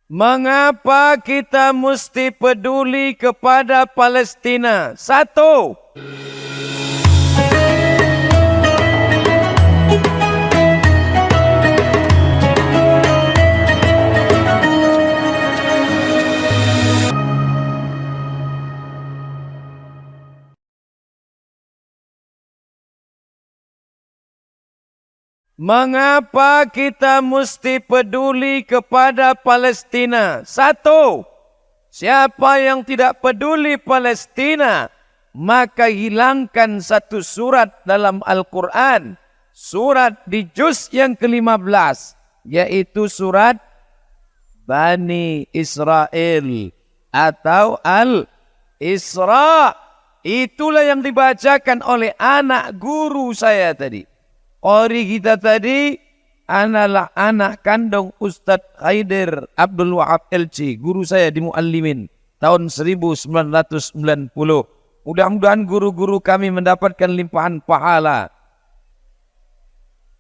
Mengapa kita mesti peduli kepada Palestina? Satu, mengapa kita mesti peduli kepada Palestina? Satu, siapa yang tidak peduli Palestina, maka hilangkan satu surat dalam Al-Quran. Surat di juz yang ke-15, yaitu surat Bani Israel atau Al-Isra. Itulah yang dibacakan oleh anak guru saya tadi. Qori kita tadi adalah anak kandung Ustadz Haider Abdul Wahab LC, guru saya di Muallimin tahun 1990. Mudah-mudahan guru-guru kami mendapatkan limpahan pahala.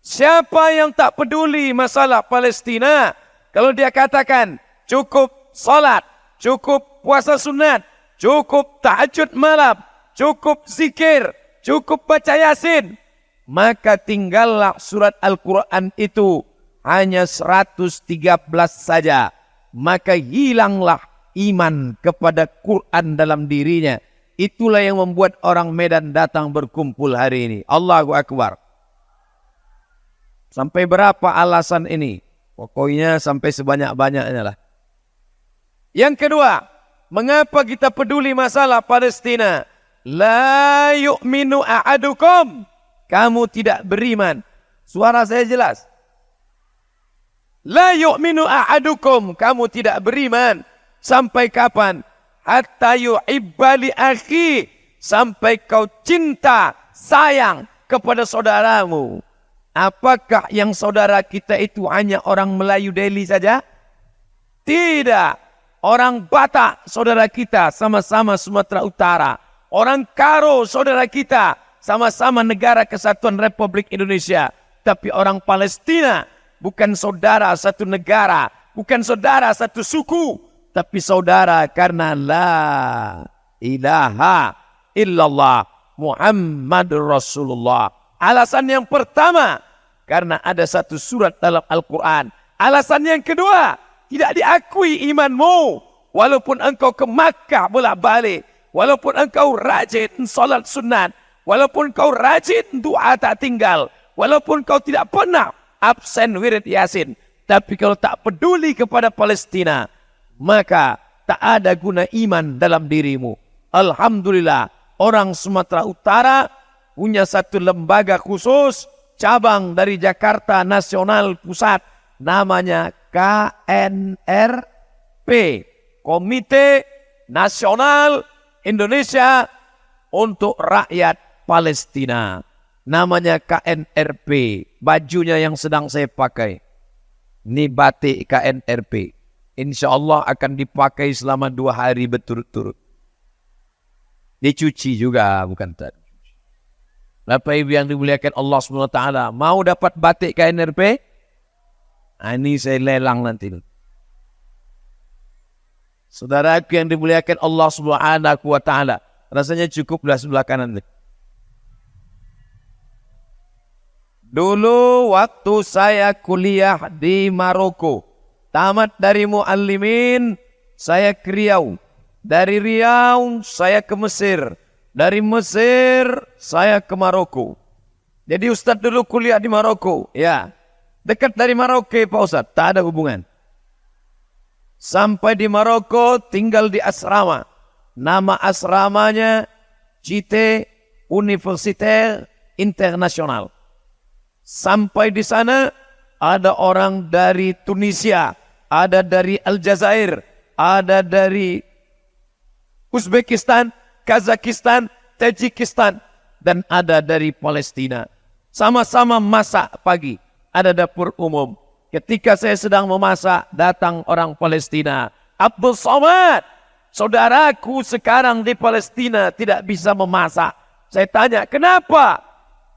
Siapa yang tak peduli masalah Palestina, kalau dia katakan cukup salat, cukup puasa sunat, cukup tahajud malam, cukup zikir, cukup baca Yasin, maka tinggallah surat Al-Quran itu hanya 113 saja. Maka hilanglah iman kepada Quran dalam dirinya. Itulah yang membuat orang Medan datang berkumpul hari ini. Allahu Akbar. Sampai berapa alasan ini? Pokoknya sampai sebanyak-banyaknya lah. Yang kedua, mengapa kita peduli masalah Palestina? La yu'minu a'adukum. Kamu tidak beriman. Suara saya jelas. La yu'minu a'adukum. Kamu tidak beriman. Sampai kapan? Hatta yu'ibba li akhi. Sampai kau cinta, sayang kepada saudaramu. Apakah yang saudara kita itu hanya orang Melayu Delhi saja? Tidak. Orang Batak saudara kita sama-sama Sumatera Utara. Orang Karo saudara kita sama-sama negara kesatuan Republik Indonesia. Tapi orang Palestina bukan saudara satu negara, bukan saudara satu suku, tapi saudara karena la ilaha illallah Muhammadur Rasulullah. Alasan yang pertama, karena ada satu surat dalam Al-Quran. Alasan yang kedua, tidak diakui imanmu. Walaupun engkau ke Makkah bolak-balik, walaupun engkau rajin salat sunat, walaupun kau rajin doa tak tinggal, walaupun kau tidak pernah absen wirid Yasin, tapi kalau tak peduli kepada Palestina, maka tak ada guna iman dalam dirimu. Alhamdulillah, orang Sumatera Utara punya satu lembaga khusus, cabang dari Jakarta Nasional Pusat, namanya KNRP, Komite Nasional Indonesia untuk Rakyat Palestina. Namanya KNRP. Bajunya yang sedang saya pakai, ini batik KNRP. Insya Allah akan dipakai selama 2 hari berturut-turut. Dicuci juga, bukan tadi. Bapak Ibu yang dimuliakan Allah SWT, mau dapat batik KNRP? Nah, ini saya lelang nanti. Saudaraku yang dimuliakan Allah SWT, rasanya cukuplah sebelah kanan. Dulu waktu saya kuliah di Maroko, tamat dari Muallimin, saya ke Riau. Dari Riau saya ke Mesir. Dari Mesir saya ke Maroko. Jadi Ustadz dulu kuliah di Maroko. Ya, dekat dari Maroko Pak Ustadz, tak ada hubungan. Sampai di Maroko tinggal di asrama. Nama asramanya Cité Universitaire International. Sampai di sana ada orang dari Tunisia, ada dari Aljazair, ada dari Uzbekistan, Kazakhstan, Tajikistan, dan ada dari Palestina. Sama-sama masak pagi, ada dapur umum. Ketika saya sedang memasak, datang orang Palestina. Abdul Somad, saudaraku sekarang di Palestina tidak bisa memasak. Saya tanya, kenapa?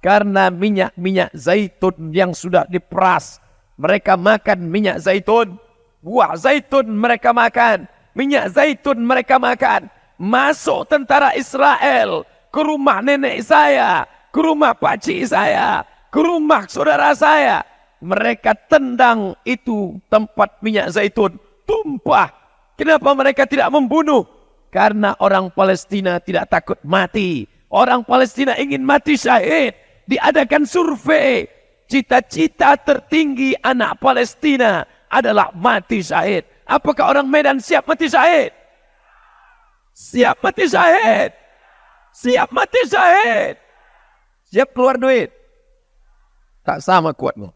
Karena minyak zaitun yang sudah diperas. Mereka makan minyak zaitun buah zaitun mereka makan, minyak zaitun mereka makan. Masuk tentara Israel ke rumah nenek saya, ke rumah pakcik saya, ke rumah saudara saya. Mereka tendang itu tempat minyak zaitun, tumpah. Kenapa mereka tidak membunuh? Karena orang Palestina tidak takut mati. Orang Palestina ingin mati syahid. Diadakan survei. Cita-cita tertinggi anak Palestina adalah mati syahid. Apakah orang Medan siap mati syahid? Siap mati syahid. Siap mati syahid. Siap keluar duit. Tak sama kuatmu.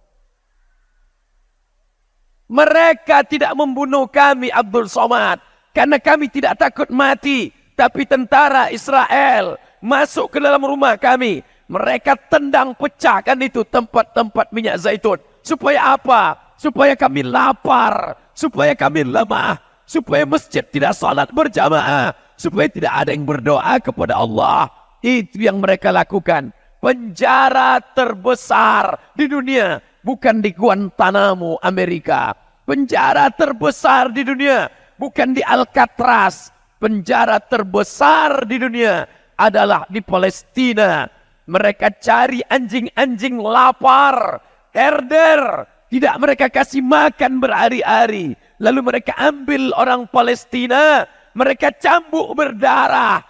Mereka tidak membunuh kami, Abdul Somad, karena kami tidak takut mati. Tapi tentara Israel masuk ke dalam rumah kami. Mereka tendang pecahkan itu tempat-tempat minyak zaitun. Supaya apa? Supaya kami lapar. Supaya kami lemah. Supaya masjid tidak salat berjamaah. Supaya tidak ada yang berdoa kepada Allah. Itu yang mereka lakukan. Penjara terbesar di dunia bukan di Guantanamo, Amerika. Penjara terbesar di dunia bukan di Alcatraz. Penjara terbesar di dunia adalah di Palestina. Mereka cari anjing-anjing lapar, herder. Tidak mereka kasih makan berhari-hari. Lalu mereka ambil orang Palestina. Mereka cambuk berdarah.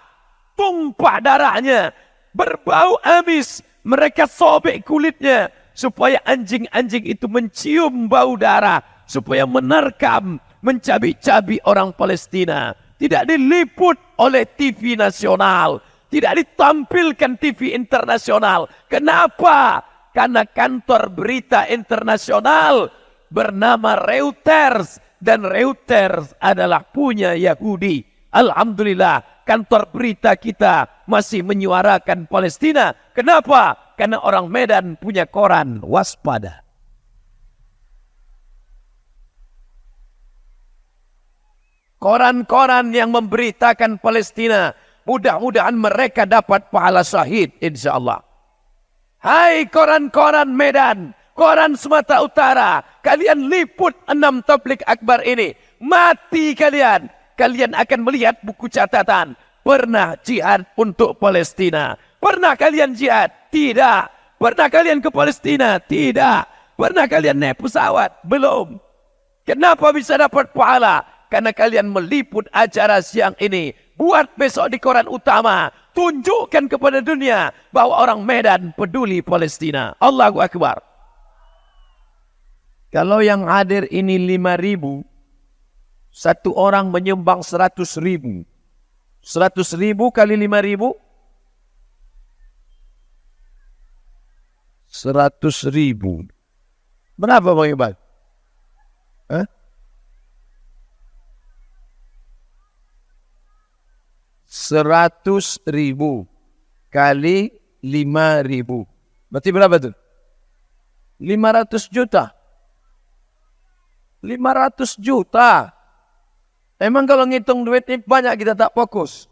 Tumpah darahnya. Berbau amis. Mereka sobek kulitnya. Supaya anjing-anjing itu mencium bau darah. Supaya menerkam, mencabi-cabi orang Palestina. Tidak diliput oleh TV nasional. Tidak ditampilkan TV internasional. Kenapa? Karena kantor berita internasional bernama Reuters. Dan Reuters adalah punya Yahudi. Alhamdulillah, kantor berita kita masih menyuarakan Palestina. Kenapa? Karena orang Medan punya koran, waspada. Koran-koran yang memberitakan Palestina. Mudah-mudahan mereka dapat pahala syahid, insya Allah. Hai koran-koran Medan, koran Sumatera Utara, kalian liput 6 tabligh akbar ini. Mati kalian. Kalian akan melihat buku catatan. Pernah jihad untuk Palestina. Pernah kalian jihad? Tidak. Pernah kalian ke Palestina? Tidak. Pernah kalian naik pesawat? Belum. Kenapa bisa dapat pahala? Karena kalian meliput acara siang ini. Buat besok di koran utama. Tunjukkan kepada dunia bahwa orang Medan peduli Palestina. Allahu Akbar. Kalau yang hadir ini 5.000, satu orang menyumbang 100.000. 100.000 kali 5.000? 100.000. Berapa Bang Iqbal? 100.000 kali 5.000. Berarti berapa tuh? 500 juta. 500 juta. Emang kalau ngitung duit ini banyak kita tak fokus.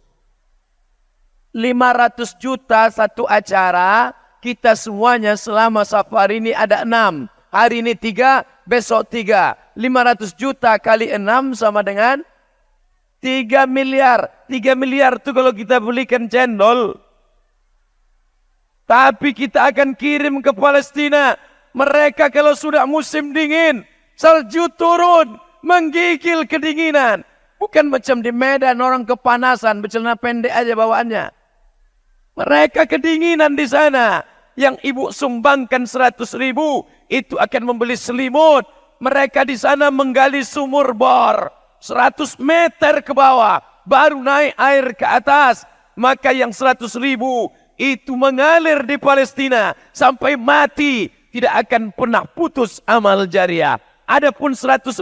500 juta satu acara. Kita semuanya selama safari ini ada 6. Hari ini 3, besok 3. 500 juta kali 6 sama dengan 3 miliar. 3 miliar itu kalau kita belikan cendol. Tapi kita akan kirim ke Palestina. Mereka kalau sudah musim dingin, salju turun, menggigil kedinginan. Bukan macam di Medan orang kepanasan, bercelana pendek aja bawaannya. Mereka kedinginan di sana. Yang ibu sumbangkan 100.000, itu akan membeli selimut. Mereka di sana menggali sumur bor 100 meter ke bawah, baru naik air ke atas. Maka yang 100.000 itu mengalir di Palestina sampai mati, tidak akan pernah putus amal jariah. Adapun 100.000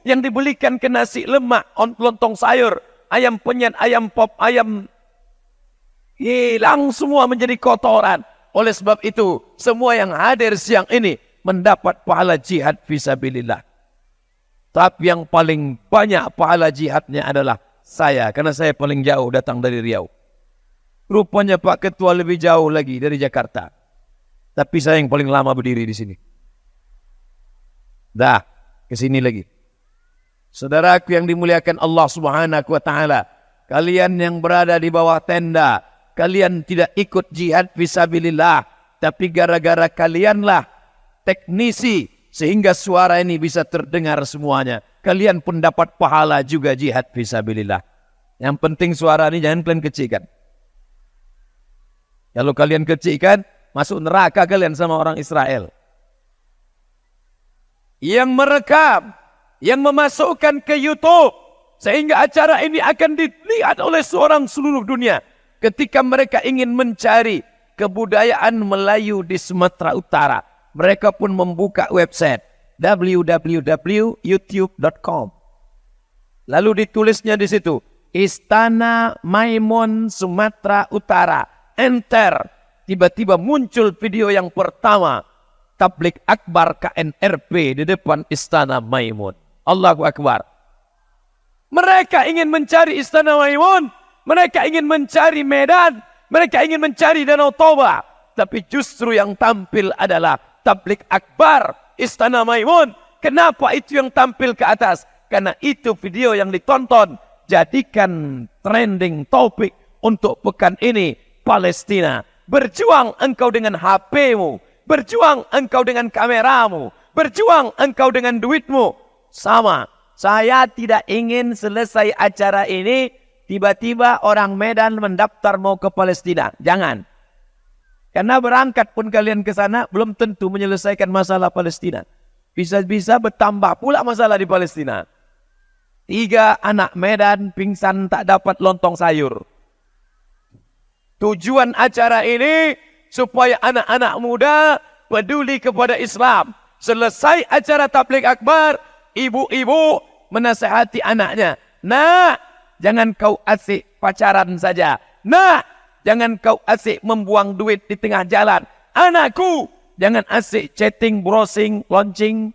yang dibelikan ke nasi lemak, lontong sayur, ayam penyet, ayam pop, ayam, hilang semua menjadi kotoran. Oleh sebab itu, semua yang hadir siang ini mendapat pahala jihad fisabilillah. Tapi yang paling banyak pahala jihadnya adalah saya, karena saya paling jauh datang dari Riau. Rupanya Pak Ketua lebih jauh lagi dari Jakarta. Tapi saya yang paling lama berdiri di sini. Dah, ke sini lagi. Saudaraku yang dimuliakan Allah Subhanahu wa taala, kalian yang berada di bawah tenda, kalian tidak ikut jihad fisabilillah, tapi gara-gara kalianlah teknisi sehingga suara ini bisa terdengar semuanya. Kalian pun dapat pahala juga jihad fisabilillah. Yang penting suara ini jangan kalian kecilkan. Kalau kalian kecilkan, masuk neraka kalian sama orang Israel. Yang merekam, yang memasukkan ke YouTube, sehingga acara ini akan dilihat oleh seorang seluruh dunia. Ketika mereka ingin mencari kebudayaan Melayu di Sumatera Utara, mereka pun membuka website www.youtube.com. Lalu ditulisnya di situ, Istana Maimun Sumatera Utara. Enter. Tiba-tiba muncul video yang pertama. Tabligh Akbar KNRP di depan Istana Maimun. Allahu Akbar. Mereka ingin mencari Istana Maimun. Mereka ingin mencari Medan. Mereka ingin mencari Danau Toba. Tapi justru yang tampil adalah Tabligh Akbar Istana Maimun. Kenapa itu yang tampil ke atas? Karena itu video yang ditonton. Jadikan trending topik untuk pekan ini Palestina. Berjuang engkau dengan HP-mu. Berjuang engkau dengan kameramu. Berjuang engkau dengan duitmu. Sama. Saya tidak ingin selesai acara ini, tiba-tiba orang Medan mendaftar mau ke Palestina. Jangan. Karena berangkat pun kalian ke sana, belum tentu menyelesaikan masalah Palestina. Bisa-bisa bertambah pula masalah di Palestina. 3 anak Medan pingsan tak dapat lontong sayur. Tujuan acara ini supaya anak-anak muda peduli kepada Islam. Selesai acara tabligh akbar, ibu-ibu menasihati anaknya. Nak, jangan kau asyik pacaran saja. Nak, jangan kau asyik membuang duit di tengah jalan. Anakku, jangan asyik chatting, browsing, launching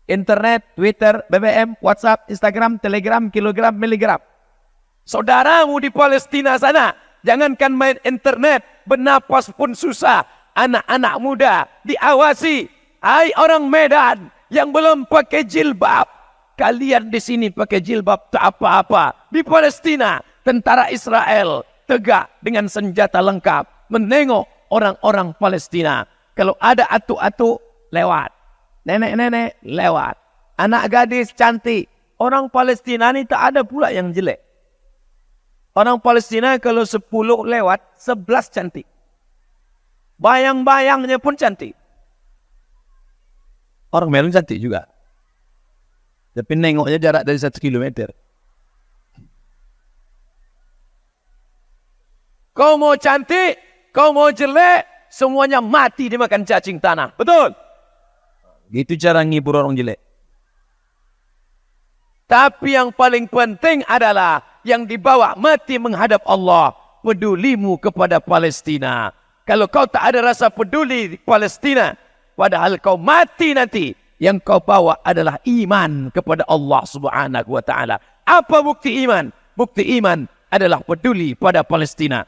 internet, Twitter, BBM, WhatsApp, Instagram, Telegram, kilogram, miligram. Saudaramu di Palestina sana, jangankan main internet, bernapas pun susah. Anak-anak muda diawasi. Hai orang Medan yang belum pakai jilbab, kalian di sini pakai jilbab tak apa-apa. Di Palestina, tentara Israel tegak dengan senjata lengkap menengok orang-orang Palestina. Kalau ada atu-atu lewat, nenek-nenek lewat, anak gadis cantik. Orang Palestina ini tak ada pula yang jelek. Orang Palestina kalau 10 lewat, 11 cantik. Bayang-bayangnya pun cantik. Orang Medan cantik juga. Tapi nengoknya jarak dari 1 kilometer. Kau mau cantik, kau mau jelek, semuanya mati dimakan cacing tanah. Betul? Gitu cara ngibur orang jelek. Tapi yang paling penting adalah yang dibawa mati menghadap Allah. Pedulimu kepada Palestina. Kalau kau tak ada rasa peduli di Palestina, padahal kau mati nanti, yang kau bawa adalah iman kepada Allah Subhanahu wa taala. Apa bukti iman? Bukti iman adalah peduli pada Palestina.